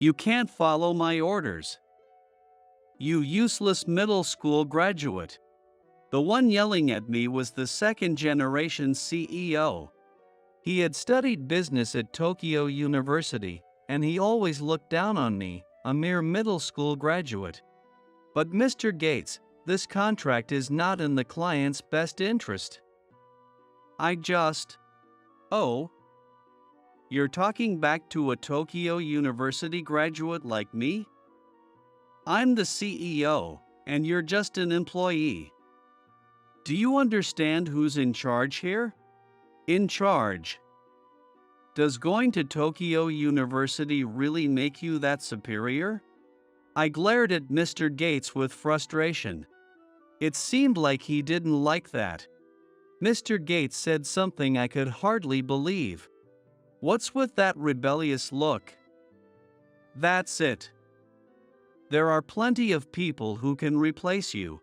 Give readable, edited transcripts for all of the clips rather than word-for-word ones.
You can't follow my orders. You useless middle school graduate. The one yelling at me was the second generation CEO. He had studied business at Tokyo University, and he always looked down on me, a mere middle school graduate. But Mr. Gates, this contract is not in the client's best interest. Oh, you're talking back to a Tokyo University graduate like me? I'm the CEO, and you're just an employee. Do you understand who's in charge here? In charge. Does going to Tokyo University really make you that superior? I glared at Mr. Gates with frustration. It seemed like he didn't like that. Mr. Gates said something I could hardly believe. What's with that rebellious look? That's it. There are plenty of people who can replace you.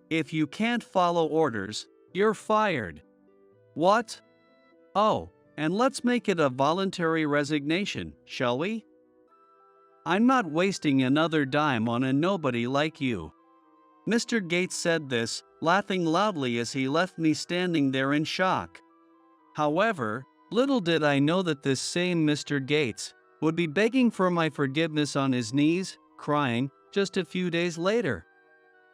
If you can't follow orders, you're fired. What? Oh, and let's make it a voluntary resignation, shall we? I'm not wasting another dime on a nobody like you. Mr. Gates said this, laughing loudly as he left me standing there in shock. However, little did I know that this same Mr. Gates would be begging for my forgiveness on his knees, crying, just a few days later.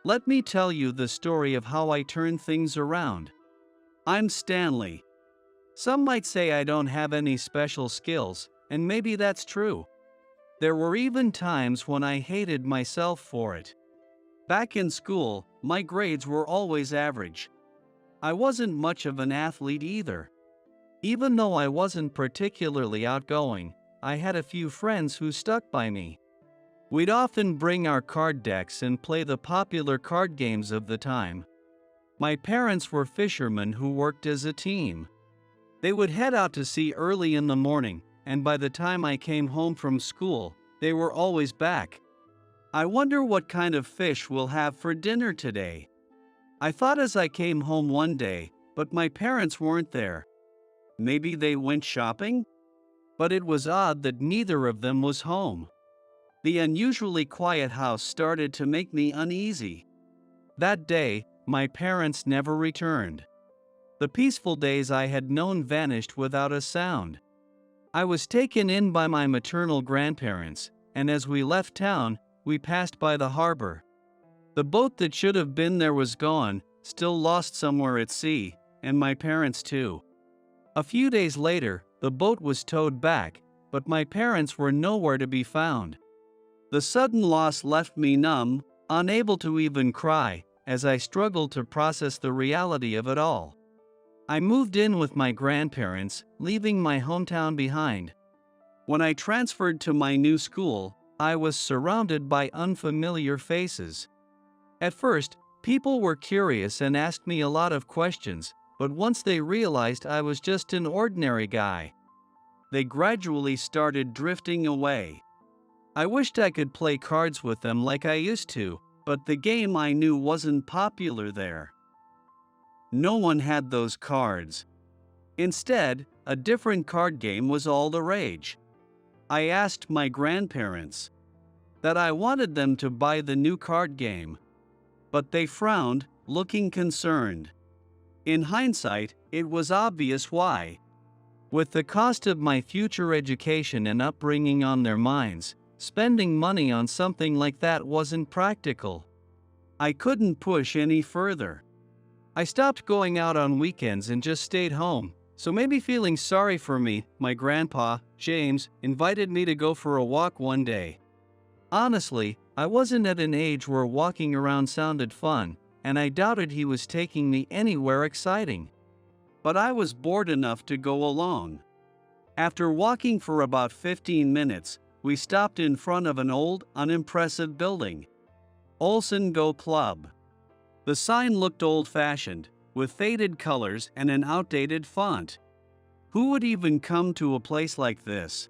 Let me tell you the story of how I turned things around. I'm Stanley. Some might say I don't have any special skills, and maybe that's true. There were even times when I hated myself for it. Back in school, my grades were always average. I wasn't much of an athlete either. Even though I wasn't particularly outgoing, I had a few friends who stuck by me. We'd often bring our card decks and play the popular card games of the time. My parents were fishermen who worked as a team. They would head out to sea early in the morning, and by the time I came home from school, they were always back. I wonder what kind of fish we'll have for dinner today. I thought as I came home one day, but my parents weren't there. Maybe they went shopping? But it was odd that neither of them was home. The unusually quiet house started to make me uneasy. That day, my parents never returned. The peaceful days I had known vanished without a sound. I was taken in by my maternal grandparents, and as we left town, we passed by the harbor. The boat that should have been there was gone, still lost somewhere at sea, and my parents too. A few days later, the boat was towed back, but my parents were nowhere to be found. The sudden loss left me numb, unable to even cry, as I struggled to process the reality of it all. I moved in with my grandparents, leaving my hometown behind. When I transferred to my new school, I was surrounded by unfamiliar faces. At first, people were curious and asked me a lot of questions, but once they realized I was just an ordinary guy, they gradually started drifting away. I wished I could play cards with them like I used to, but the game I knew wasn't popular there. No one had those cards. Instead, a different card game was all the rage. I asked my grandparents that I wanted them to buy the new card game, but they frowned, looking concerned. In hindsight, it was obvious why. With the cost of my future education and upbringing on their minds, spending money on something like that wasn't practical. I couldn't push any further. I stopped going out on weekends and just stayed home, so maybe feeling sorry for me, my grandpa, James, invited me to go for a walk one day. Honestly, I wasn't at an age where walking around sounded fun, and I doubted he was taking me anywhere exciting. But I was bored enough to go along. After walking for about 15 minutes, we stopped in front of an old, unimpressive building. Olsen Go Club. The sign looked old-fashioned, with faded colors and an outdated font. Who would even come to a place like this?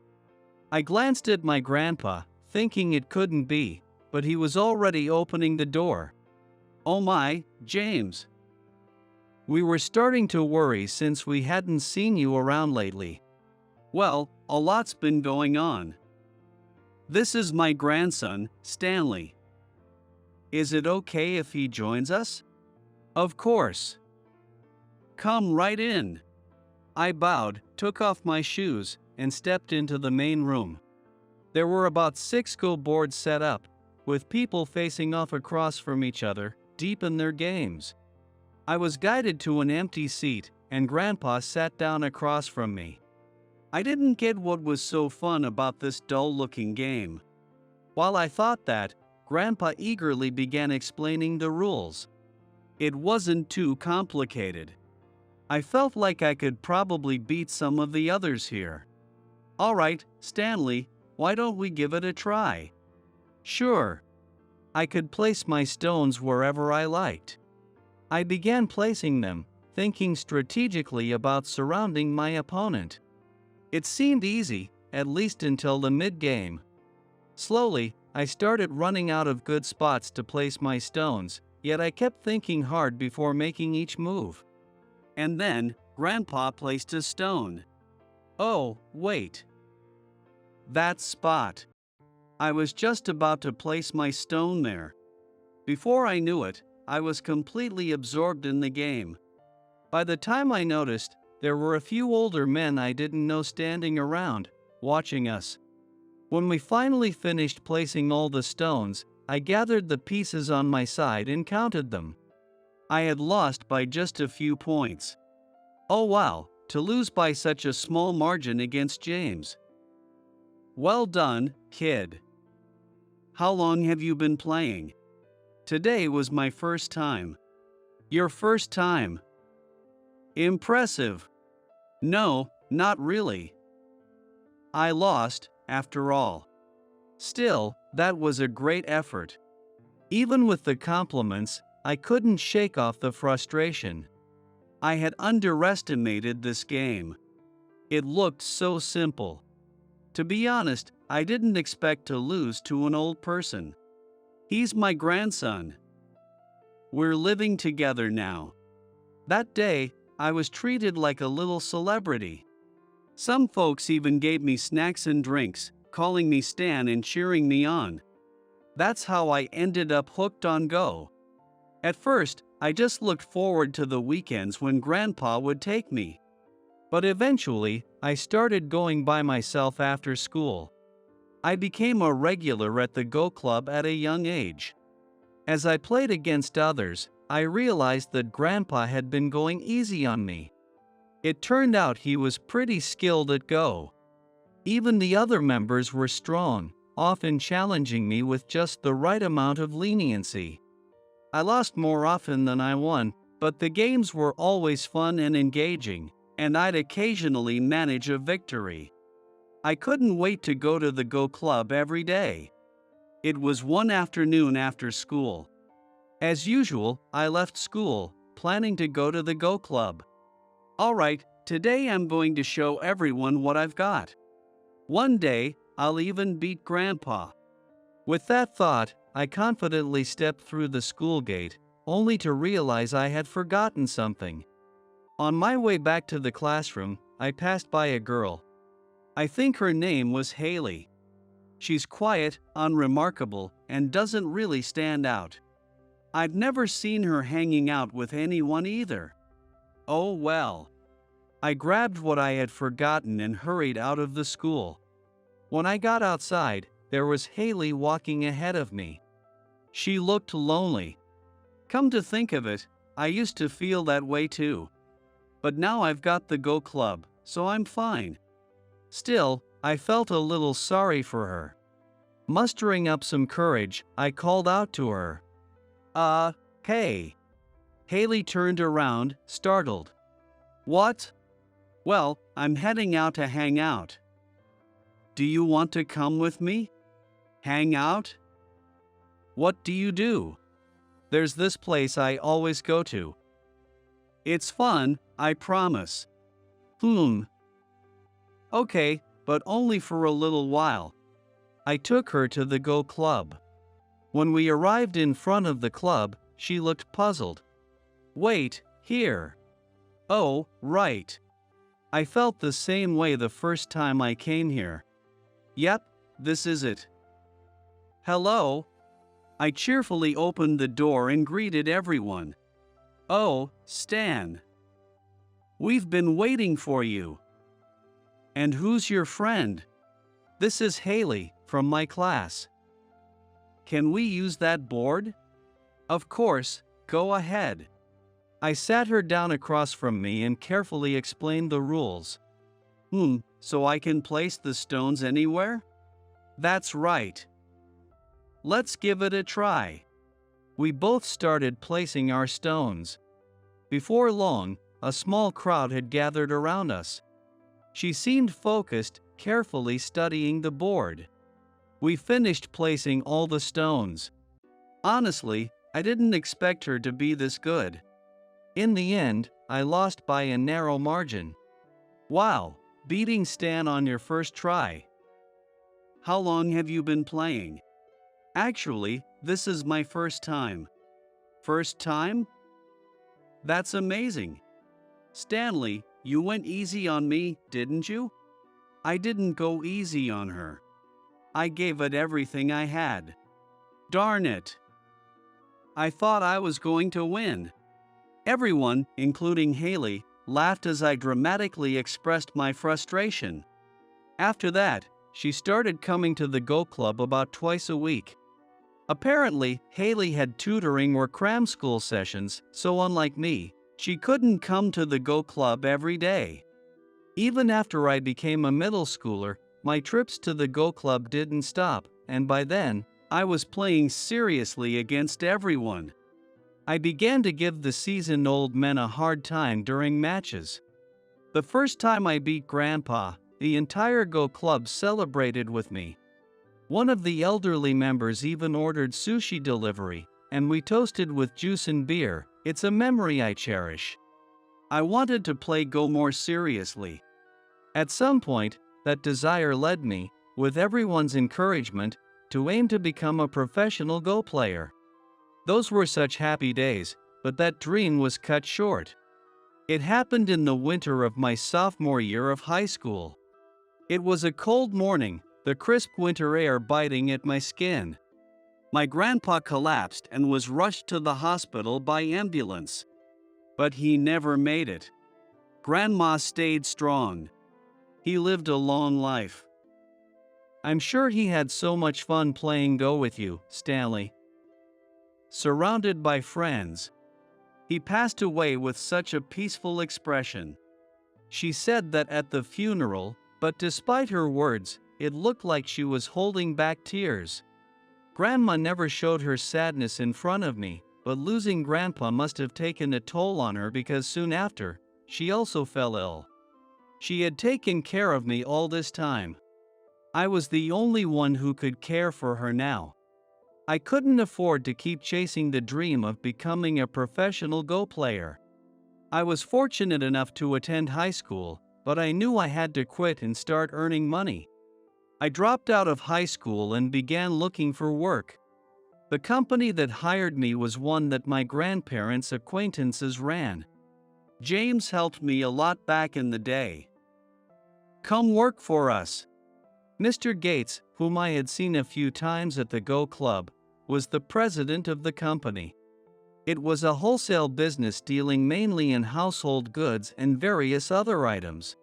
I glanced at my grandpa, thinking it couldn't be, but he was already opening the door. Oh my, James. We were starting to worry since we hadn't seen you around lately. Well, a lot's been going on. This is my grandson, Stanley. Is it okay if he joins us? Of course. Come right in. I bowed, took off my shoes, and stepped into the main room. There were about 6 go boards set up, with people facing off across from each other, deep in their games. I was guided to an empty seat, and Grandpa sat down across from me. I didn't get what was so fun about this dull-looking game. While I thought that, Grandpa eagerly began explaining the rules. It wasn't too complicated. I felt like I could probably beat some of the others here. All right, Stanley, why don't we give it a try? Sure. I could place my stones wherever I liked. I began placing them, thinking strategically about surrounding my opponent. It seemed easy, at least until the mid-game. Slowly, I started running out of good spots to place my stones, yet I kept thinking hard before making each move. And then, Grandpa placed a stone. Oh, wait. That spot. I was just about to place my stone there. Before I knew it, I was completely absorbed in the game. By the time I noticed, there were a few older men I didn't know standing around, watching us. When we finally finished placing all the stones, I gathered the pieces on my side and counted them. I had lost by just a few points. Oh wow, to lose by such a small margin against James. Well done, kid. How long have you been playing? Today was my first time. Your first time? Impressive. No, not really. I lost, after all. Still, that was a great effort. Even with the compliments, I couldn't shake off the frustration. I had underestimated this game. It looked so simple. To be honest, I didn't expect to lose to an old person. He's my grandson. We're living together now. That day, I was treated like a little celebrity. Some folks even gave me snacks and drinks, calling me Stan and cheering me on. That's how I ended up hooked on Go. At first, I just looked forward to the weekends when Grandpa would take me. But eventually, I started going by myself after school. I became a regular at the Go Club at a young age. As I played against others, I realized that Grandpa had been going easy on me. It turned out he was pretty skilled at Go. Even the other members were strong, often challenging me with just the right amount of leniency. I lost more often than I won, but the games were always fun and engaging, and I'd occasionally manage a victory. I couldn't wait to go to the Go Club every day. It was one afternoon after school. As usual, I left school, planning to go to the Go Club. All right, today I'm going to show everyone what I've got. One day, I'll even beat Grandpa. With that thought, I confidently stepped through the school gate, only to realize I had forgotten something. On my way back to the classroom, I passed by a girl. I think her name was Haley. She's quiet, unremarkable, and doesn't really stand out. I'd never seen her hanging out with anyone either. Oh well. I grabbed what I had forgotten and hurried out of the school. When I got outside, there was Haley walking ahead of me. She looked lonely. Come to think of it, I used to feel that way too. But now I've got the Go Club, so I'm fine. Still, I felt a little sorry for her. Mustering up some courage, I called out to her. Hey. Haley turned around, startled. What? Well, I'm heading out to hang out. Do you want to come with me? Hang out? What do you do? There's this place I always go to. It's fun, I promise. Okay, but only for a little while. I took her to the Go Club. When we arrived in front of the club, she looked puzzled. Wait, here. Oh, right. I felt the same way the first time I came here. Yep, this is it. Hello? I cheerfully opened the door and greeted everyone. Oh, Stan. We've been waiting for you. And who's your friend? This is Haley, from my class. Can we use that board? Of course, go ahead. I sat her down across from me and carefully explained the rules. So I can place the stones anywhere? That's right. Let's give it a try. We both started placing our stones. Before long, a small crowd had gathered around us. She seemed focused, carefully studying the board. We finished placing all the stones. Honestly, I didn't expect her to be this good. In the end, I lost by a narrow margin. Wow, beating Stan on your first try. How long have you been playing? Actually, this is my first time. First time? That's amazing. Stanley, you went easy on me, didn't you? I didn't go easy on her. I gave it everything I had. Darn it. I thought I was going to win. Everyone, including Haley, laughed as I dramatically expressed my frustration. After that, she started coming to the Go Club about twice a week. Apparently, Haley had tutoring or cram school sessions, so unlike me, she couldn't come to the Go Club every day. Even after I became a middle schooler, my trips to the Go Club didn't stop, and by then, I was playing seriously against everyone. I began to give the seasoned old men a hard time during matches. The first time I beat Grandpa, the entire Go Club celebrated with me. One of the elderly members even ordered sushi delivery, and we toasted with juice and beer. It's a memory I cherish. I wanted to play Go more seriously. At some point, that desire led me, with everyone's encouragement, to aim to become a professional Go player. Those were such happy days, but that dream was cut short. It happened in the winter of my sophomore year of high school. It was a cold morning, the crisp winter air biting at my skin. My grandpa collapsed and was rushed to the hospital by ambulance. But he never made it. Grandma stayed strong. He lived a long life. I'm sure he had so much fun playing Go with you, Stanley. Surrounded by friends. He passed away with such a peaceful expression. She said that at the funeral, but despite her words, it looked like she was holding back tears. Grandma never showed her sadness in front of me, but losing Grandpa must have taken a toll on her because soon after, she also fell ill. She had taken care of me all this time. I was the only one who could care for her now. I couldn't afford to keep chasing the dream of becoming a professional Go player. I was fortunate enough to attend high school, but I knew I had to quit and start earning money. I dropped out of high school and began looking for work. The company that hired me was one that my grandparents' acquaintances ran. James helped me a lot back in the day. Come work for us. Mr. Gates, whom I had seen a few times at the Go Club, was the president of the company. It was a wholesale business dealing mainly in household goods and various other items.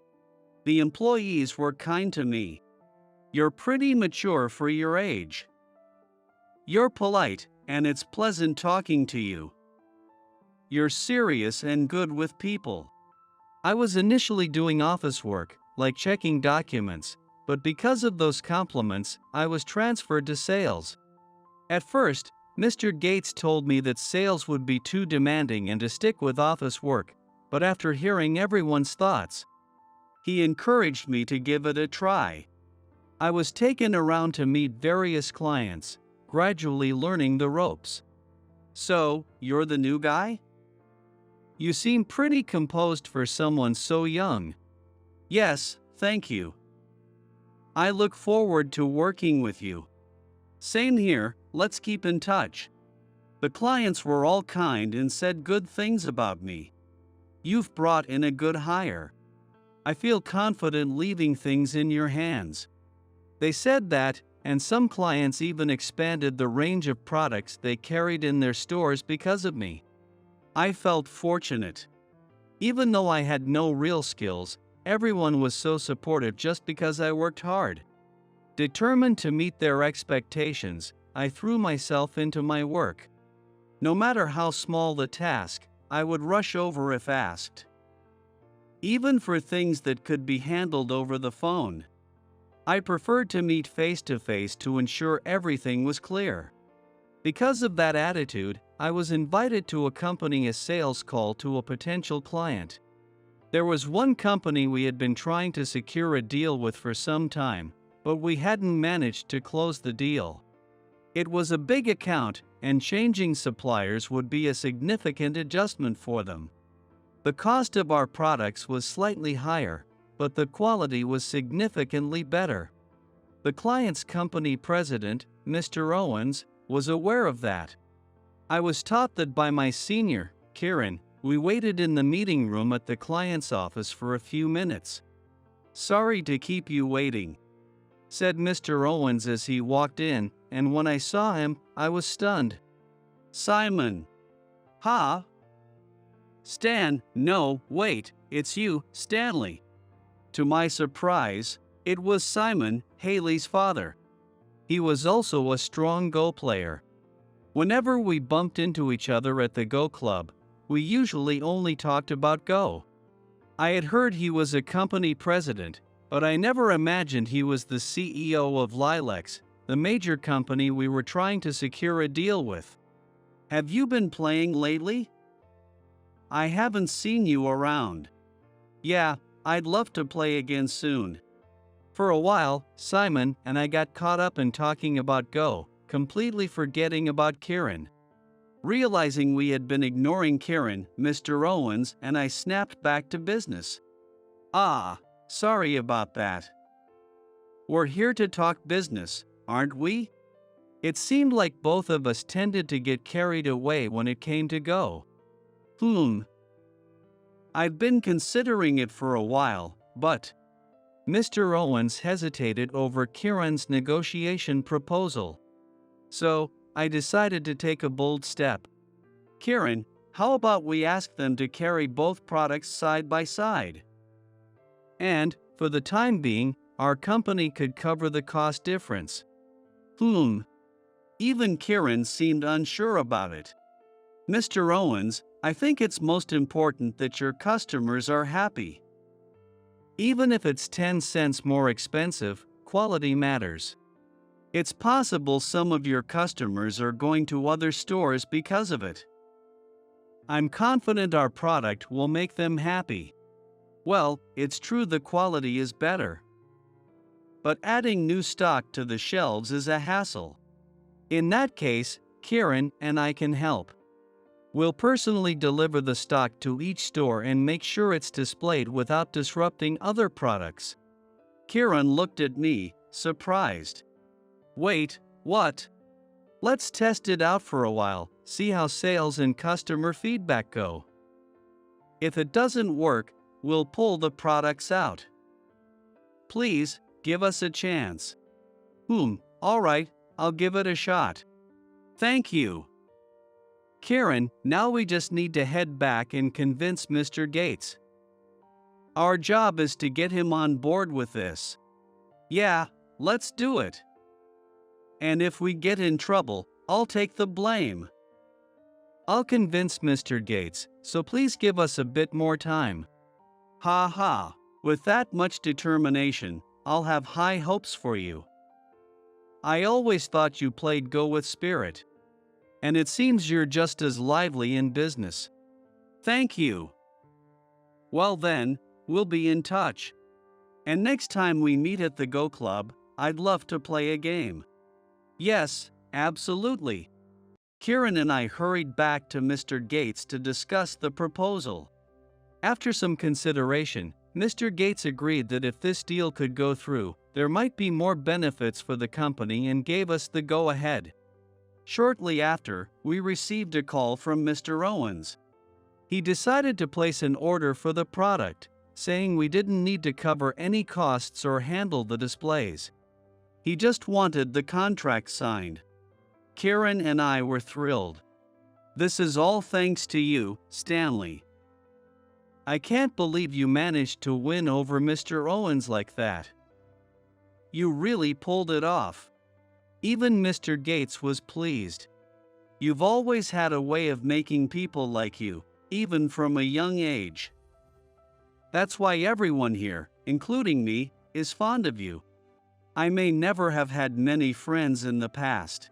The employees were kind to me. You're pretty mature for your age. You're polite, and it's pleasant talking to you. You're serious and good with people. I was initially doing office work, like checking documents, but because of those compliments, I was transferred to sales. At first, Mr. Gates told me that sales would be too demanding and to stick with office work, but after hearing everyone's thoughts, he encouraged me to give it a try. I was taken around to meet various clients, gradually learning the ropes. So, you're the new guy? You seem pretty composed for someone so young. Yes, thank you. I look forward to working with you. Same here, let's keep in touch. The clients were all kind and said good things about me. You've brought in a good hire. I feel confident leaving things in your hands. They said that, and some clients even expanded the range of products they carried in their stores because of me. I felt fortunate. Even though I had no real skills, everyone was so supportive just because I worked hard. Determined to meet their expectations, I threw myself into my work. No matter how small the task, I would rush over if asked. Even for things that could be handled over the phone. I preferred to meet face to face to ensure everything was clear. Because of that attitude, I was invited to accompany a sales call to a potential client. There was one company we had been trying to secure a deal with for some time, but we hadn't managed to close the deal. It was a big account, and changing suppliers would be a significant adjustment for them. The cost of our products was slightly higher, but the quality was significantly better. The client's company president, Mr. Owens, was aware of that. I was taught that by my senior, Kieran. We waited in the meeting room at the client's office for a few minutes. "Sorry to keep you waiting," said Mr. Owens as he walked in, and when I saw him, I was stunned. "Simon." "Ha?" "Stan, no, wait, it's you, Stanley." To my surprise, it was Simon, Haley's father. He was also a strong Go player. Whenever we bumped into each other at the Go Club, we usually only talked about Go. I had heard he was a company president, but I never imagined he was the CEO of Lilacs, the major company we were trying to secure a deal with. "Have you been playing lately? I haven't seen you around." "Yeah, I'd love to play again soon." For a while, Simon and I got caught up in talking about Go, completely forgetting about Kieran. Realizing we had been ignoring Kieran, Mr. Owens and I snapped back to business. Sorry about that. We're here to talk business, aren't we? It seemed like both of us tended to get carried away when it came to Go. I've been considering it for a while, but Mr. Owens hesitated over Kieran's negotiation proposal. So, I decided to take a bold step. "Kieran, how about we ask them to carry both products side by side? And, for the time being, our company could cover the cost difference." Even Kieran seemed unsure about it. "Mr. Owens, I think it's most important that your customers are happy. Even if it's 10 cents more expensive, quality matters. It's possible some of your customers are going to other stores because of it. I'm confident our product will make them happy. Well, it's true the quality is better. But adding new stock to the shelves is a hassle. In that case, Kieran and I can help. We'll personally deliver the stock to each store and make sure it's displayed without disrupting other products." Kieran looked at me, surprised. "Wait, what? Let's test it out for a while, see how sales and customer feedback go. If it doesn't work, we'll pull the products out. Please, give us a chance." All right, I'll give it a shot. Thank you." "Kieran, now we just need to head back and convince Mr. Gates. Our job is to get him on board with this." "Yeah, let's do it. And if we get in trouble, I'll take the blame." "I'll convince Mr. Gates, so please give us a bit more time." Ha. With that much determination, I'll have high hopes for you. I always thought you played Go with spirit. And it seems you're just as lively in business. Thank you. Well then, we'll be in touch. And next time we meet at the Go Club, I'd love to play a game." "Yes, absolutely." Kieran and I hurried back to Mr. Gates to discuss the proposal. After some consideration, Mr. Gates agreed that if this deal could go through, there might be more benefits for the company and gave us the go-ahead. Shortly after, we received a call from Mr. Owens. He decided to place an order for the product, saying we didn't need to cover any costs or handle the displays. He just wanted the contract signed. Karen and I were thrilled. This is all thanks to you, Stanley. I can't believe you managed to win over Mr. Owens like that. You really pulled it off. Even Mr. Gates was pleased. You've always had a way of making people like you, even from a young age. That's why everyone here, including me, is fond of you. I may never have had many friends in the past.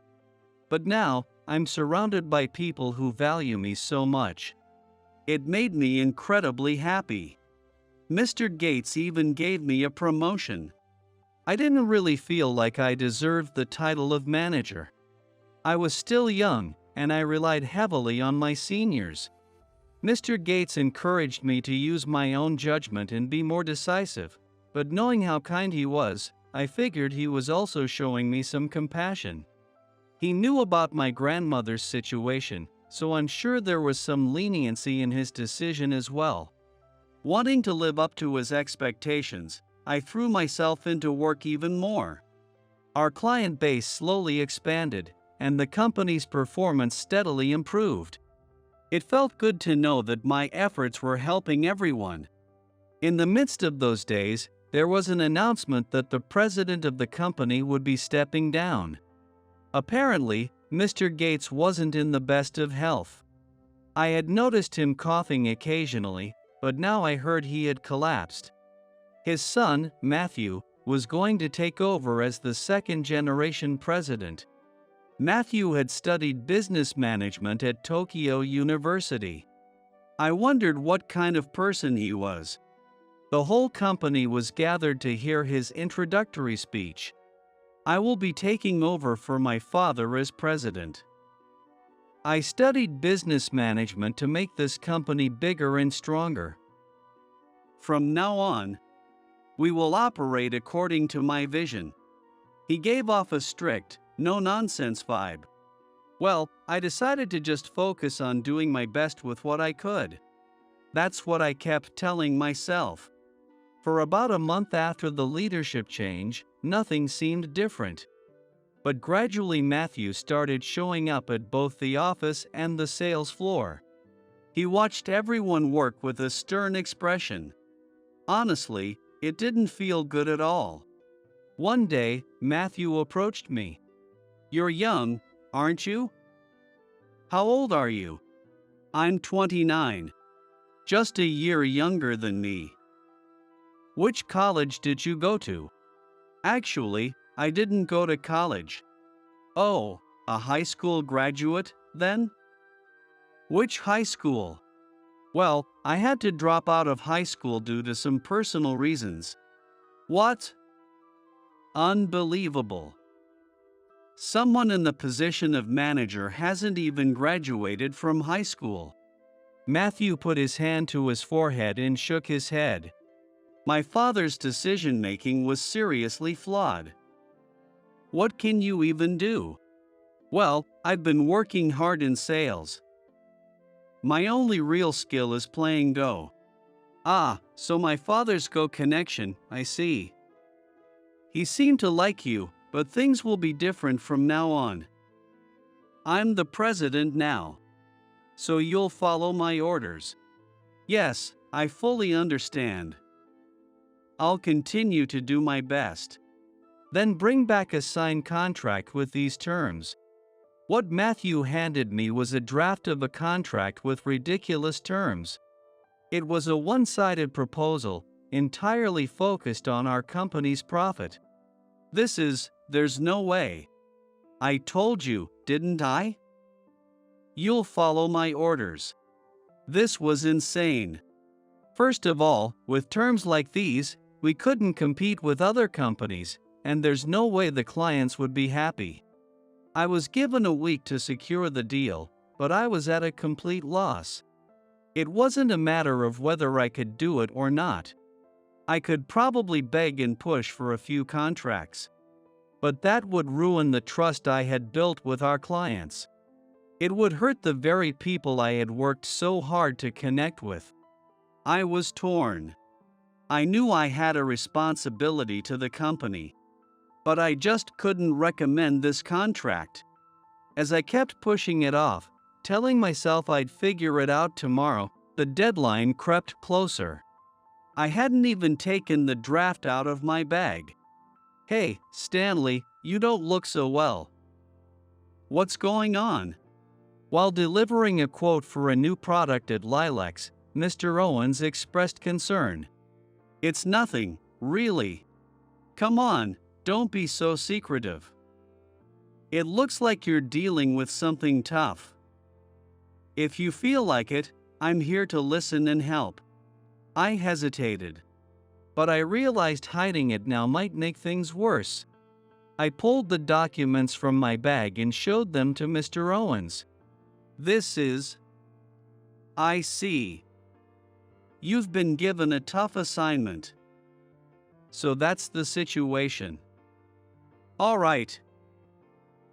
But now, I'm surrounded by people who value me so much. It made me incredibly happy. Mr. Gates even gave me a promotion. I didn't really feel like I deserved the title of manager. I was still young, and I relied heavily on my seniors. Mr. Gates encouraged me to use my own judgment and be more decisive, but knowing how kind he was, I figured he was also showing me some compassion. He knew about my grandmother's situation, so I'm sure there was some leniency in his decision as well. Wanting to live up to his expectations, I threw myself into work even more. Our client base slowly expanded, and the company's performance steadily improved. It felt good to know that my efforts were helping everyone. In the midst of those days, there was an announcement that the president of the company would be stepping down. Apparently, Mr. Gates wasn't in the best of health. I had noticed him coughing occasionally, but now I heard he had collapsed. His son, Matthew, was going to take over as the second-generation president. Matthew had studied business management at Tokyo University. I wondered what kind of person he was. The whole company was gathered to hear his introductory speech. I will be taking over for my father as president. I studied business management to make this company bigger and stronger. From now on, we will operate according to my vision. He gave off a strict, no-nonsense vibe. Well, I decided to just focus on doing my best with what I could. That's what I kept telling myself. For about a month after the leadership change, nothing seemed different. But gradually Matthew started showing up at both the office and the sales floor. He watched everyone work with a stern expression. Honestly, it didn't feel good at all. One day, Matthew approached me. "You're young, aren't you?" "How old are you?" "I'm 29. Just a year younger than me." "Which college did you go to?" "Actually, I didn't go to college." "Oh, a high school graduate, then?" "Which high school?" "Well, I had to drop out of high school due to some personal reasons." "What?" Unbelievable. Someone in the position of manager hasn't even graduated from high school. Matthew put his hand to his forehead and shook his head. My father's decision-making was seriously flawed. What can you even do? Well, I've been working hard in sales. My only real skill is playing Go. Ah, so my father's Go connection, I see. He seemed to like you, but things will be different from now on. I'm the president now. So you'll follow my orders. Yes, I fully understand. I'll continue to do my best. Then bring back a signed contract with these terms. What Matthew handed me was a draft of a contract with ridiculous terms. It was a one-sided proposal, entirely focused on our company's profit. There's no way. I told you, didn't I? You'll follow my orders. This was insane. First of all, with terms like these, we couldn't compete with other companies, and there's no way the clients would be happy. I was given a week to secure the deal, but I was at a complete loss. It wasn't a matter of whether I could do it or not. I could probably beg and push for a few contracts. But that would ruin the trust I had built with our clients. It would hurt the very people I had worked so hard to connect with. I was torn. I knew I had a responsibility to the company. but I just couldn't recommend this contract. As I kept pushing it off, telling myself I'd figure it out tomorrow, the deadline crept closer. I hadn't even taken the draft out of my bag. "Hey, Stanley, you don't look so well. What's going on?" While delivering a quote for a new product at Lilacs, Mr. Owens expressed concern. "It's nothing, really. Come on, don't be so secretive. It looks like you're dealing with something tough. If you feel like it, I'm here to listen and help." I hesitated, but I realized hiding it now might make things worse. I pulled the documents from my bag and showed them to Mr. Owens. "This is..." "I see. You've been given a tough assignment. So that's the situation. All right.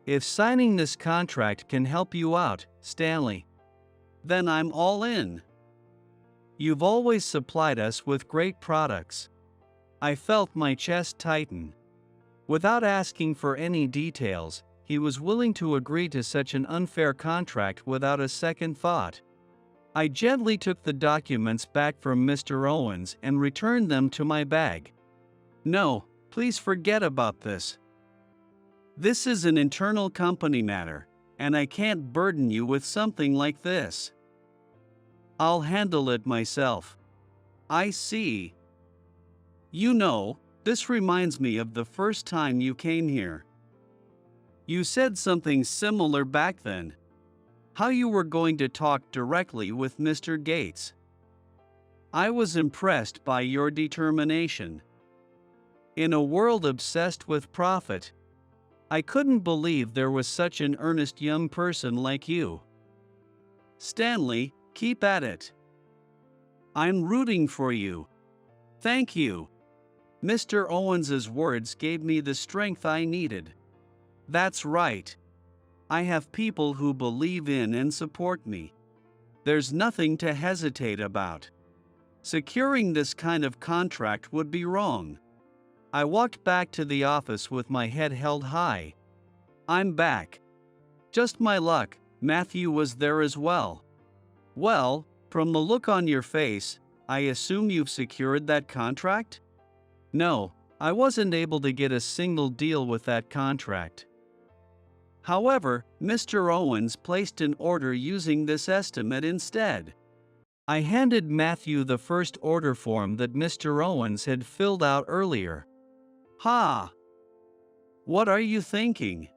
If signing this contract can help you out, Stanley, then I'm all in. You've always supplied us with great products." I felt my chest tighten. Without asking for any details, he was willing to agree to such an unfair contract without a second thought. I gently took the documents back from Mr. Owens and returned them to my bag. "No, please forget about this. This is an internal company matter, and I can't burden you with something like this. I'll handle it myself." "I see. You know, this reminds me of the first time you came here. You said something similar back then. How you were going to talk directly with Mr. Gates. I was impressed by your determination. In a world obsessed with profit, I couldn't believe there was such an earnest young person like you. Stanley, keep at it. I'm rooting for you. Thank you." Mr. Owens's words gave me the strength I needed. That's right. I have people who believe in and support me. There's nothing to hesitate about. Securing this kind of contract would be wrong. I walked back to the office with my head held high. I'm back. Just my luck, Matthew was there as well. "Well, from the look on your face, I assume you've secured that contract?" "No, I wasn't able to get a single deal with that contract. However, Mr. Owens placed an order using this estimate instead." I handed Matthew the first order form that Mr. Owens had filled out earlier. "Ha! What are you thinking?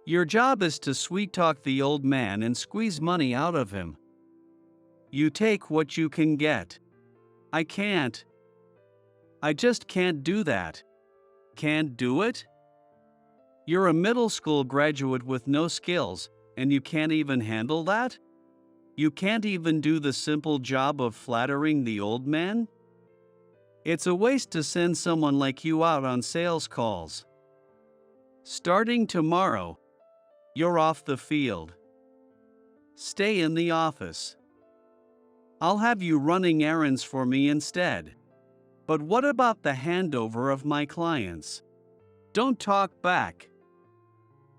Your job is to sweet-talk the old man and squeeze money out of him. You take what you can get." "I can't. I just can't do that." "Can't do it? You're a middle school graduate with no skills, and you can't even handle that? You can't even do the simple job of flattering the old man? It's a waste to send someone like you out on sales calls. Starting tomorrow, you're off the field. Stay in the office. I'll have you running errands for me instead. But what about the handover of my clients? Don't talk back."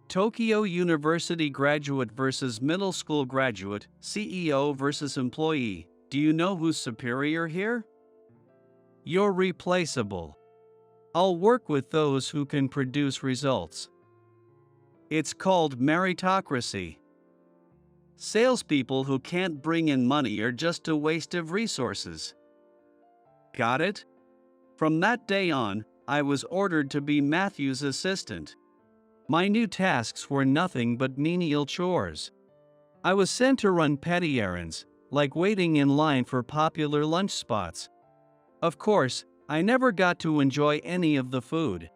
Tokyo University graduate versus middle school graduate, CEO versus employee. Do you know who's superior here? You're replaceable. I'll work with those who can produce results. It's called meritocracy. Salespeople who can't bring in money are just a waste of resources. Got it? From that day on, I was ordered to be Matthew's assistant. My new tasks were nothing but menial chores. I was sent to run petty errands, like waiting in line for popular lunch spots. Of course, I never got to enjoy any of the food.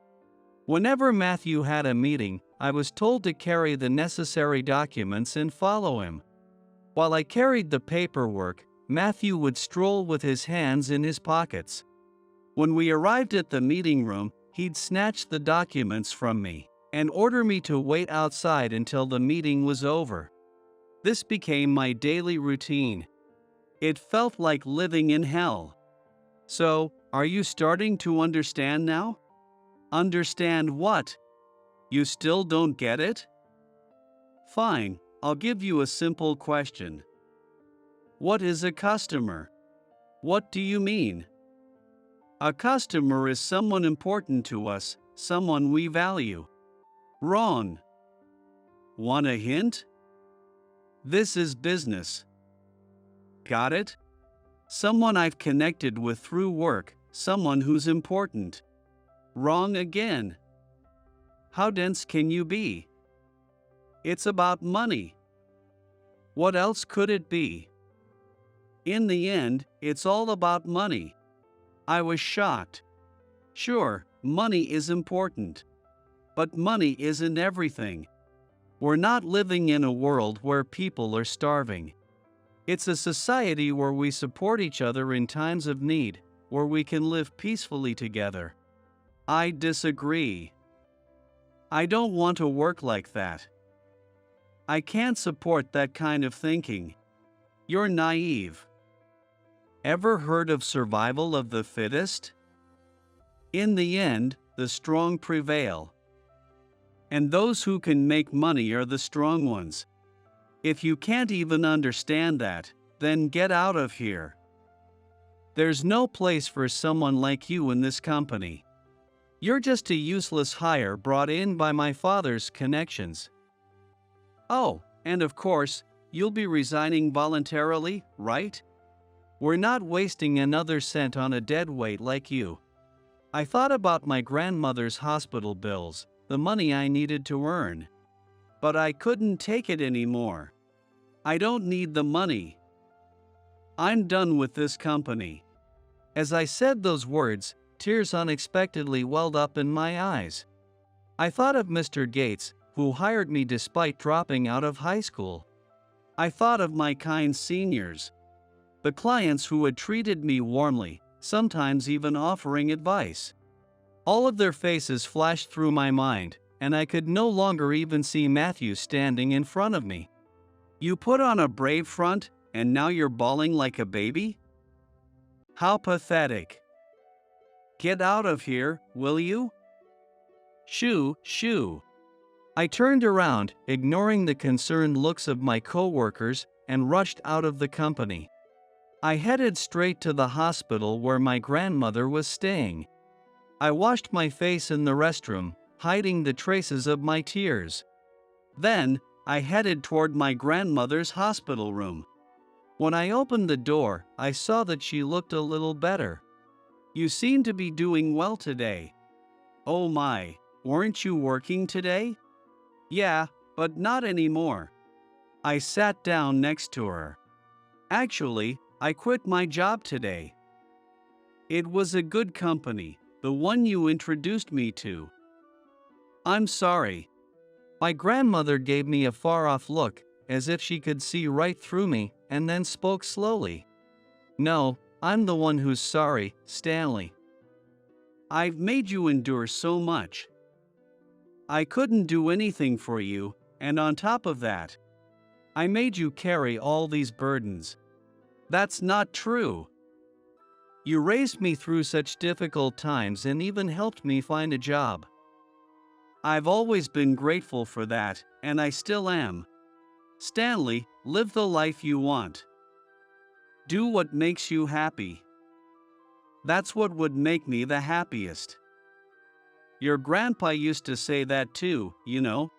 Whenever Matthew had a meeting, I was told to carry the necessary documents and follow him. While I carried the paperwork, Matthew would stroll with his hands in his pockets. When we arrived at the meeting room, he'd snatch the documents from me and order me to wait outside until the meeting was over. This became my daily routine. It felt like living in hell. So, are you starting to understand now? Understand what? You still don't get it? Fine, I'll give you a simple question. What is a customer? What do you mean? A customer is someone important to us, someone we value. Wrong. Want a hint? This is business. Got it? Someone I've connected with through work, someone who's important. Wrong again. How dense can you be? It's about money. What else could it be? In the end, it's all about money. I was shocked. Sure, money is important. But money isn't everything. We're not living in a world where people are starving. It's a society where we support each other in times of need, where we can live peacefully together. I disagree. I don't want to work like that. I can't support that kind of thinking. You're naive. Ever heard of survival of the fittest? In the end, the strong prevail. And those who can make money are the strong ones. If you can't even understand that, then get out of here. There's no place for someone like you in this company. You're just a useless hire brought in by my father's connections. Oh, and of course, you'll be resigning voluntarily, right? We're not wasting another cent on a deadweight like you. I thought about my grandmother's hospital bills, the money I needed to earn. But I couldn't take it anymore. I don't need the money. I'm done with this company. As I said those words, tears unexpectedly welled up in my eyes. I thought of Mr. Gates, who hired me despite dropping out of high school. I thought of my kind seniors, the clients who had treated me warmly, sometimes even offering advice. All of their faces flashed through my mind, and I could no longer even see Matthew standing in front of me. You put on a brave front, and now you're bawling like a baby? How pathetic. Get out of here, will you? Shoo, shoo. I turned around, ignoring the concerned looks of my coworkers, and rushed out of the company. I headed straight to the hospital where my grandmother was staying. I washed my face in the restroom, hiding the traces of my tears. Then, I headed toward my grandmother's hospital room. When I opened the door, I saw that she looked a little better. You seem to be doing well today. Oh my, weren't you working today? Yeah, but not anymore. I sat down next to her. Actually, I quit my job today. It was a good company, the one you introduced me to. I'm sorry. My grandmother gave me a far-off look, as if she could see right through me, and then spoke slowly. No, I'm the one who's sorry, Stanley. I've made you endure so much. I couldn't do anything for you, and on top of that, I made you carry all these burdens. That's not true. You raised me through such difficult times and even helped me find a job. I've always been grateful for that, and I still am. Stanley, live the life you want. Do what makes you happy. That's what would make me the happiest. Your grandpa used to say that too, you know.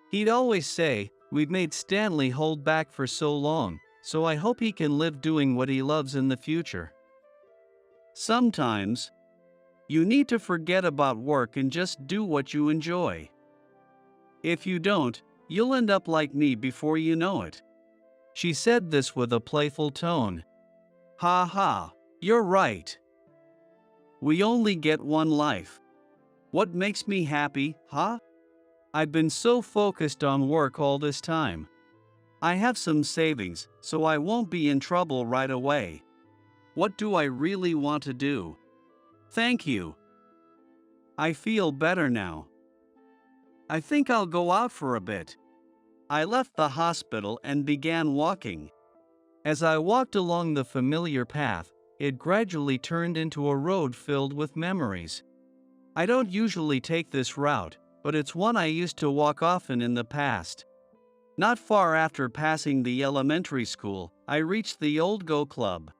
He'd always say, "We've made Stanley hold back for so long, so I hope he can live doing what he loves in the future." Sometimes, you need to forget about work and just do what you enjoy. If you don't, you'll end up like me before you know it. She said this with a playful tone. Ha ha, you're right. We only get one life. What makes me happy, huh? I've been so focused on work all this time. I have some savings, so I won't be in trouble right away. What do I really want to do? Thank you. I feel better now. I think I'll go out for a bit. I left the hospital and began walking. As I walked along the familiar path, it gradually turned into a road filled with memories. I don't usually take this route, but it's one I used to walk often in the past. Not far after passing the elementary school, I reached the old Go Club.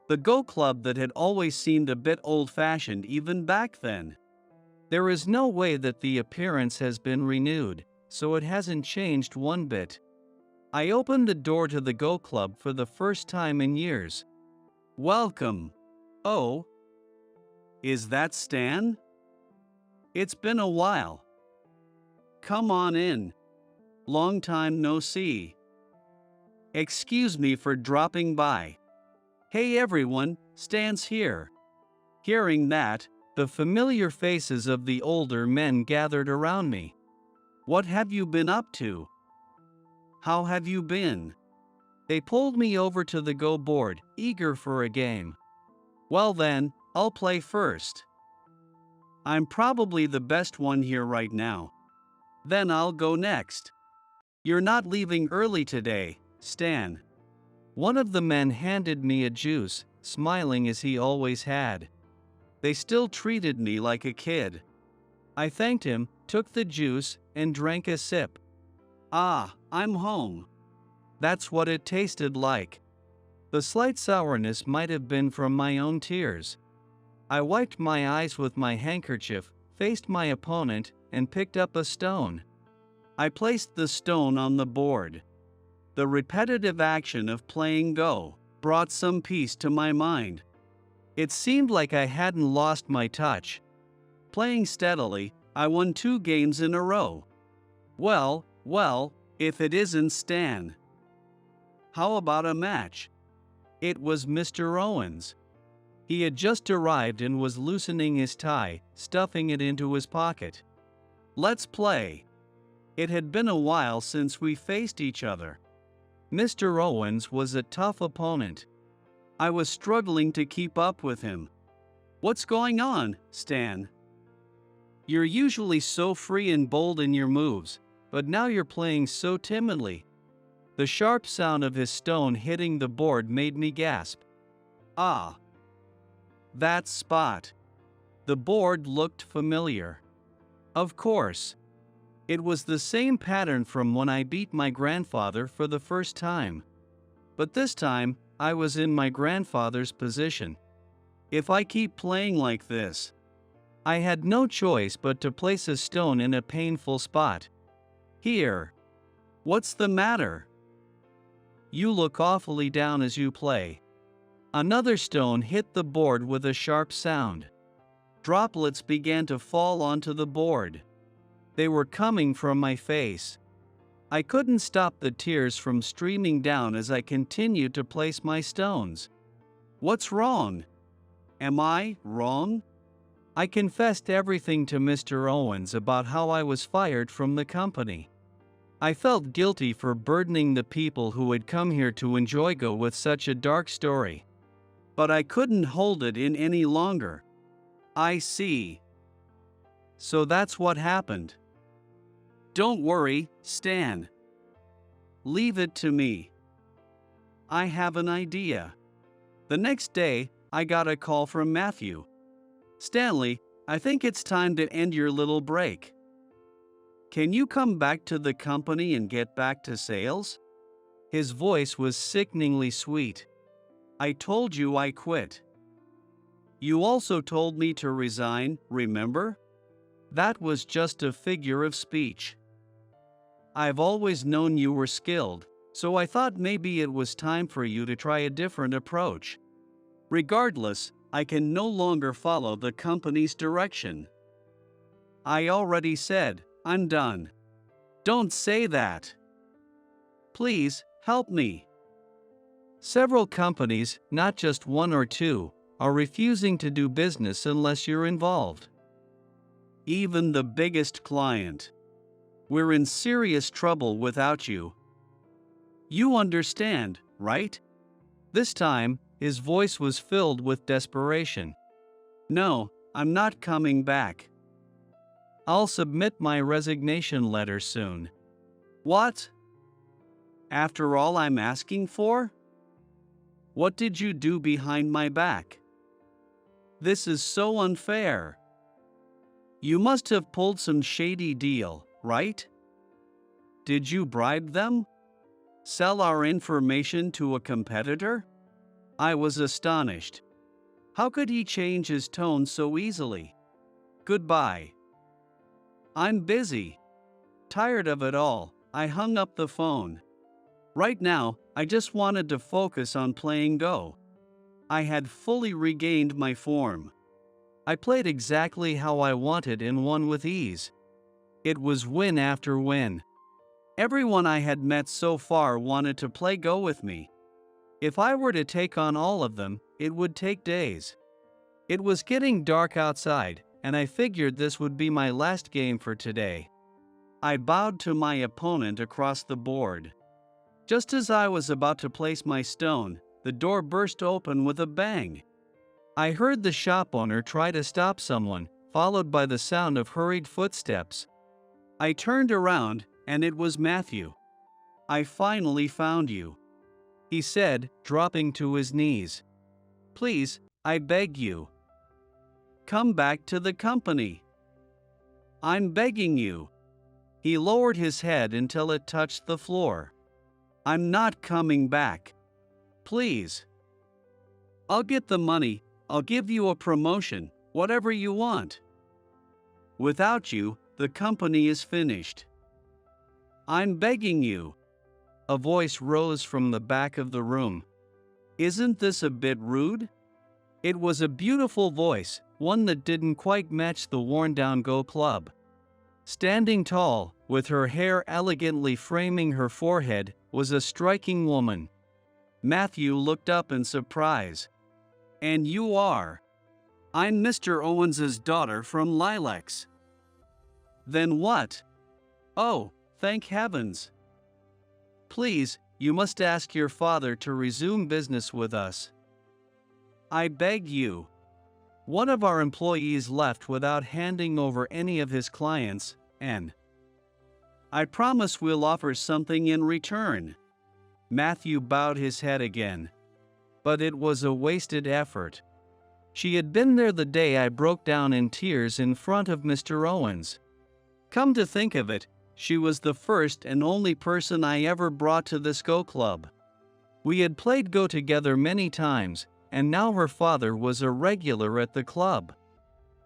The Go Club that had always seemed a bit old-fashioned even back then. There is no way that the appearance has been renewed, so it hasn't changed one bit. I opened the door to the Go Club for the first time in years. Welcome. Oh, is that Stan? It's been a while. Come on in. Long time no see. Excuse me for dropping by. Hey everyone, Stan's here. Hearing that, the familiar faces of the older men gathered around me. What have you been up to? How have you been? They pulled me over to the Go board, eager for a game. Well then, I'll play first. I'm probably the best one here right now. Then I'll go next. You're not leaving early today, Stan. One of the men handed me a juice, smiling as he always had. They still treated me like a kid. I thanked him, took the juice, and drank a sip. Ah, I'm home. That's what it tasted like. The slight sourness might have been from my own tears. I wiped my eyes with my handkerchief, faced my opponent, and picked up a stone. I placed the stone on the board. The repetitive action of playing Go brought some peace to my mind. It seemed like I hadn't lost my touch. Playing steadily, I won 2 games in a row. Well, if it isn't Stan. How about a match? It was Mr. Owens. He had just arrived and was loosening his tie, stuffing it into his pocket. Let's play. It had been a while since we faced each other. Mr. Owens was a tough opponent. I was struggling to keep up with him. What's going on, Stan? You're usually so free and bold in your moves, but now you're playing so timidly. The sharp sound of his stone hitting the board made me gasp. Ah. That spot. The board looked familiar. Of course. It was the same pattern from when I beat my grandfather for the first time. But this time, I was in my grandfather's position. If I keep playing like this, I had no choice but to place a stone in a painful spot. Here. What's the matter? You look awfully down as you play. Another stone hit the board with a sharp sound. Droplets began to fall onto the board. They were coming from my face. I couldn't stop the tears from streaming down as I continued to place my stones. What's wrong? Am I wrong? I confessed everything to Mr. Owens about how I was fired from the company. I felt guilty for burdening the people who had come here to enjoy Go with such a dark story. But I couldn't hold it in any longer. I see. So that's what happened. Don't worry, Stan. Leave it to me. I have an idea. The next day, I got a call from Matthew. Stanley, I think it's time to end your little break. Can you come back to the company and get back to sales? His voice was sickeningly sweet. I told you I quit. You also told me to resign, remember? That was just a figure of speech. I've always known you were skilled, so I thought maybe it was time for you to try a different approach. Regardless, I can no longer follow the company's direction. I already said, I'm done. Don't say that. Please, help me. Several companies, not just 1 or 2, are refusing to do business unless you're involved. Even the biggest client. We're in serious trouble without you. You understand, right? This time, his voice was filled with desperation. No, I'm not coming back. I'll submit my resignation letter soon. What? After all I'm asking for? What did you do behind my back? This is so unfair. You must have pulled some shady deal, right? Did you bribe them? Sell our information to a competitor? I was astonished. How could he change his tone so easily? Goodbye. I'm busy. Tired of it all, I hung up the phone. Right now, I just wanted to focus on playing Go. I had fully regained my form. I played exactly how I wanted and won with ease. It was win after win. Everyone I had met so far wanted to play Go with me. If I were to take on all of them, it would take days. It was getting dark outside, and I figured this would be my last game for today. I bowed to my opponent across the board. Just as I was about to place my stone, the door burst open with a bang. I heard the shop owner try to stop someone, followed by the sound of hurried footsteps. I turned around, and it was Matthew. I finally found you, he said, dropping to his knees. Please, I beg you. Come back to the company. I'm begging you. He lowered his head until it touched the floor. I'm not coming back. Please. I'll get the money, I'll give you a promotion, whatever you want. Without you, the company is finished. I'm begging you. A voice rose from the back of the room. Isn't this a bit rude? It was a beautiful voice, one that didn't quite match the worn-down Go Club. Standing tall, with her hair elegantly framing her forehead, was a striking woman. Matthew looked up in surprise. And you are? I'm Mr. Owens's daughter from Lilacs. Then what? Oh, thank heavens. Please, you must ask your father to resume business with us. I beg you. One of our employees left without handing over any of his clients, and I promise we'll offer something in return. Matthew bowed his head again. But it was a wasted effort. She had been there the day I broke down in tears in front of Mr. Owens. Come to think of it, she was the first and only person I ever brought to this Go Club. We had played Go together many times, and now her father was a regular at the club.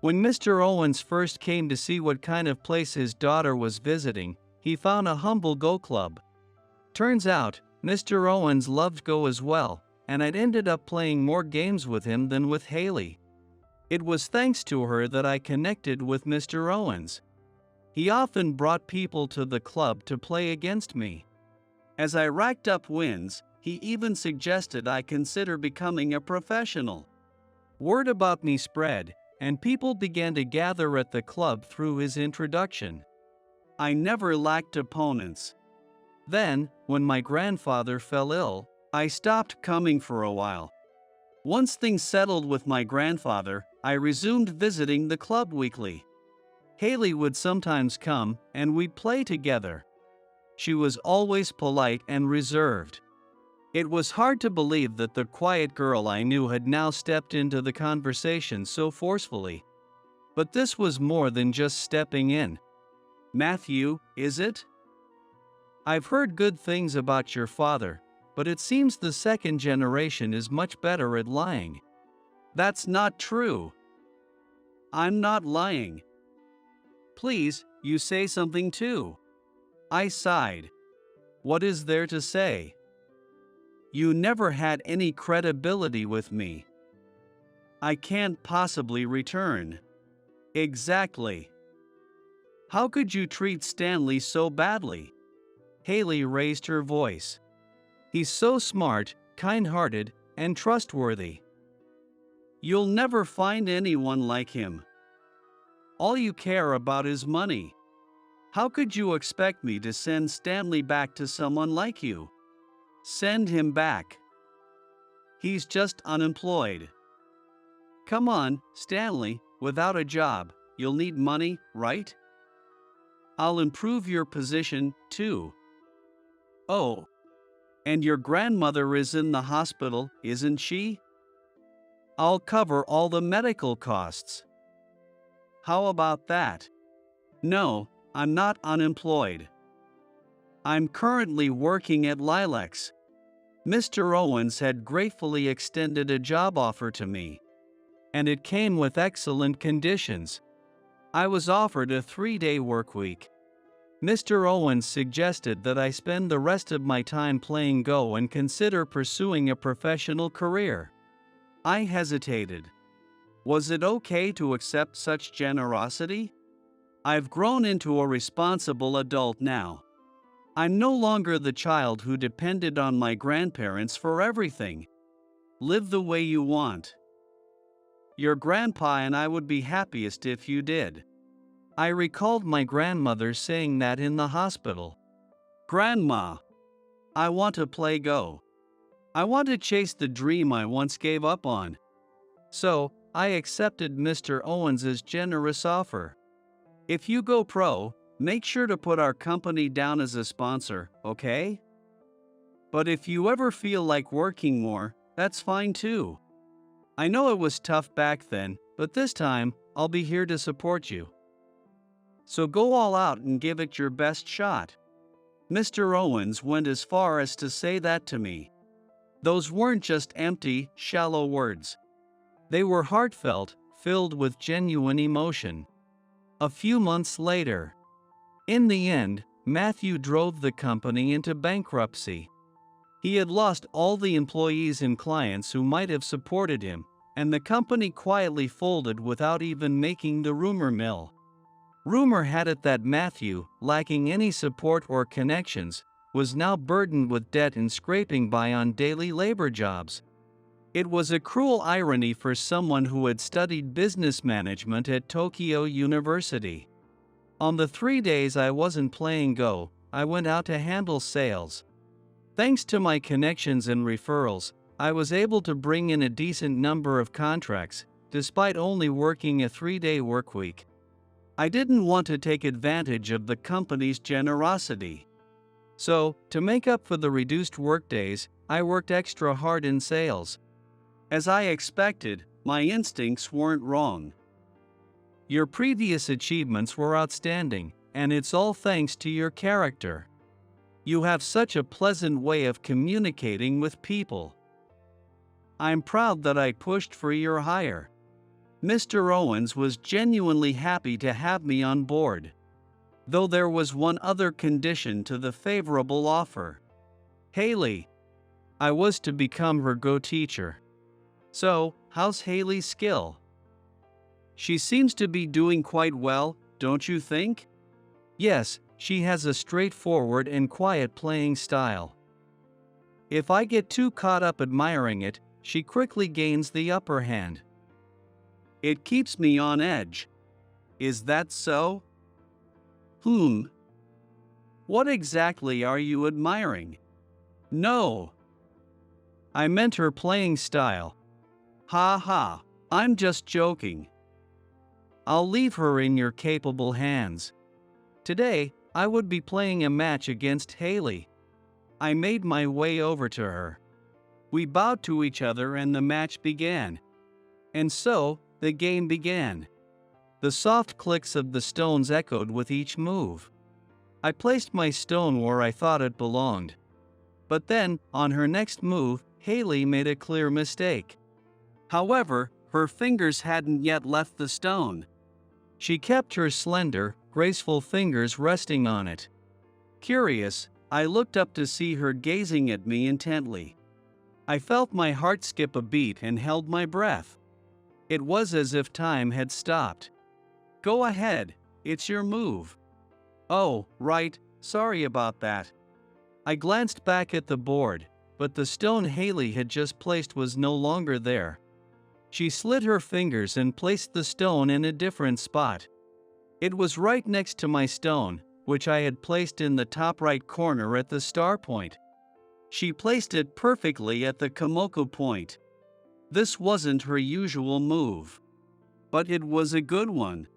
When Mr. Owens first came to see what kind of place his daughter was visiting, he found a humble Go Club. Turns out, Mr. Owens loved Go as well, and I'd ended up playing more games with him than with Haley. It was thanks to her that I connected with Mr. Owens. He often brought people to the club to play against me. As I racked up wins, he even suggested I consider becoming a professional. Word about me spread, and people began to gather at the club through his introduction. I never lacked opponents. Then, when my grandfather fell ill, I stopped coming for a while. Once things settled with my grandfather, I resumed visiting the club weekly. Haley would sometimes come, and we'd play together. She was always polite and reserved. It was hard to believe that the quiet girl I knew had now stepped into the conversation so forcefully. But this was more than just stepping in. Matthew, is it? I've heard good things about your father, but it seems the second generation is much better at lying. That's not true. I'm not lying. Please, you say something too. I sighed. What is there to say? You never had any credibility with me. I can't possibly return. Exactly. How could you treat Stanley so badly? Haley raised her voice. He's so smart, kind-hearted, and trustworthy. You'll never find anyone like him. All you care about is money. How could you expect me to send Stanley back to someone like you? Send him back. He's just unemployed. Come on, Stanley, without a job, you'll need money, right? I'll improve your position, too. Oh. And your grandmother is in the hospital, isn't she? I'll cover all the medical costs. How about that? No, I'm not unemployed. I'm currently working at Lilacs. Mr. Owens had gratefully extended a job offer to me, and it came with excellent conditions. I was offered a 3-day work week. Mr. Owens suggested that I spend the rest of my time playing Go and consider pursuing a professional career. I hesitated. Was it okay to accept such generosity? I've grown into a responsible adult now. I'm no longer the child who depended on my grandparents for everything. Live the way you want. Your grandpa and I would be happiest if you did. I recalled my grandmother saying that in the hospital. Grandma, I want to play Go. I want to chase the dream I once gave up on. So, I accepted Mr. Owens's generous offer. If you go pro, make sure to put our company down as a sponsor, okay? But if you ever feel like working more, that's fine too. I know it was tough back then, but this time, I'll be here to support you. So go all out and give it your best shot. Mr. Owens went as far as to say that to me. Those weren't just empty, shallow words. They were heartfelt, filled with genuine emotion. A few months later, in the end, Matthew drove the company into bankruptcy. He had lost all the employees and clients who might have supported him, and the company quietly folded without even making the rumor mill. Rumor had it that Matthew, lacking any support or connections, was now burdened with debt and scraping by on daily labor jobs. It was a cruel irony for someone who had studied business management at Tokyo University. On the 3 days I wasn't playing Go, I went out to handle sales. Thanks to my connections and referrals, I was able to bring in a decent number of contracts, despite only working a 3-day work week. I didn't want to take advantage of the company's generosity. So, to make up for the reduced workdays, I worked extra hard in sales. As I expected, my instincts weren't wrong. Your previous achievements were outstanding, and it's all thanks to your character. You have such a pleasant way of communicating with people. I'm proud that I pushed for your hire. Mr. Owens was genuinely happy to have me on board. Though there was one other condition to the favorable offer. Haley. I was to become her Go teacher. So, how's Haley's skill? She seems to be doing quite well, don't you think? Yes, she has a straightforward and quiet playing style. If I get too caught up admiring it, she quickly gains the upper hand. It keeps me on edge. Is that so? What exactly are you admiring? No. I meant her playing style. Ha ha, I'm just joking. I'll leave her in your capable hands. Today, I would be playing a match against Haley. I made my way over to her. We bowed to each other and the match began. And so, the game began. The soft clicks of the stones echoed with each move. I placed my stone where I thought it belonged. But then, on her next move, Haley made a clear mistake. However, her fingers hadn't yet left the stone. She kept her slender, graceful fingers resting on it. Curious, I looked up to see her gazing at me intently. I felt my heart skip a beat and held my breath. It was as if time had stopped. Go ahead, it's your move. Oh, right, sorry about that. I glanced back at the board, but the stone Haley had just placed was no longer there. She slid her fingers and placed the stone in a different spot. It was right next to my stone, which I had placed in the top right corner at the star point. She placed it perfectly at the Komoko point. This wasn't her usual move. But it was a good one.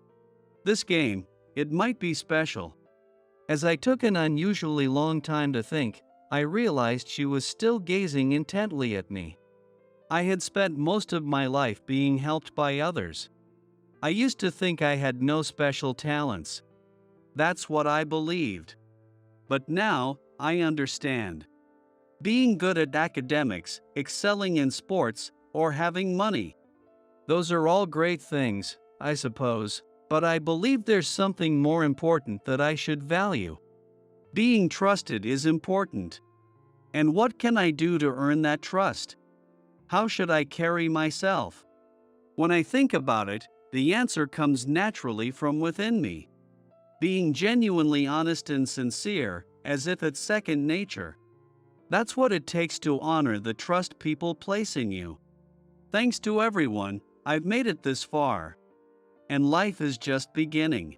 This game, it might be special. As I took an unusually long time to think, I realized she was still gazing intently at me. I had spent most of my life being helped by others. I used to think I had no special talents. That's what I believed. But now, I understand. Being good at academics, excelling in sports, or having money. Those are all great things, I suppose, but I believe there's something more important that I should value. Being trusted is important. And what can I do to earn that trust? How should I carry myself? When I think about it, the answer comes naturally from within me. Being genuinely honest and sincere, as if it's second nature. That's what it takes to honor the trust people place in you. Thanks to everyone, I've made it this far. And life is just beginning.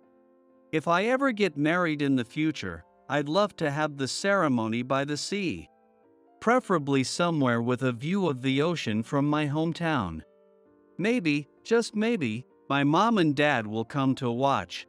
If I ever get married in the future, I'd love to have the ceremony by the sea. Preferably somewhere with a view of the ocean from my hometown. Maybe, just maybe, my mom and dad will come to watch.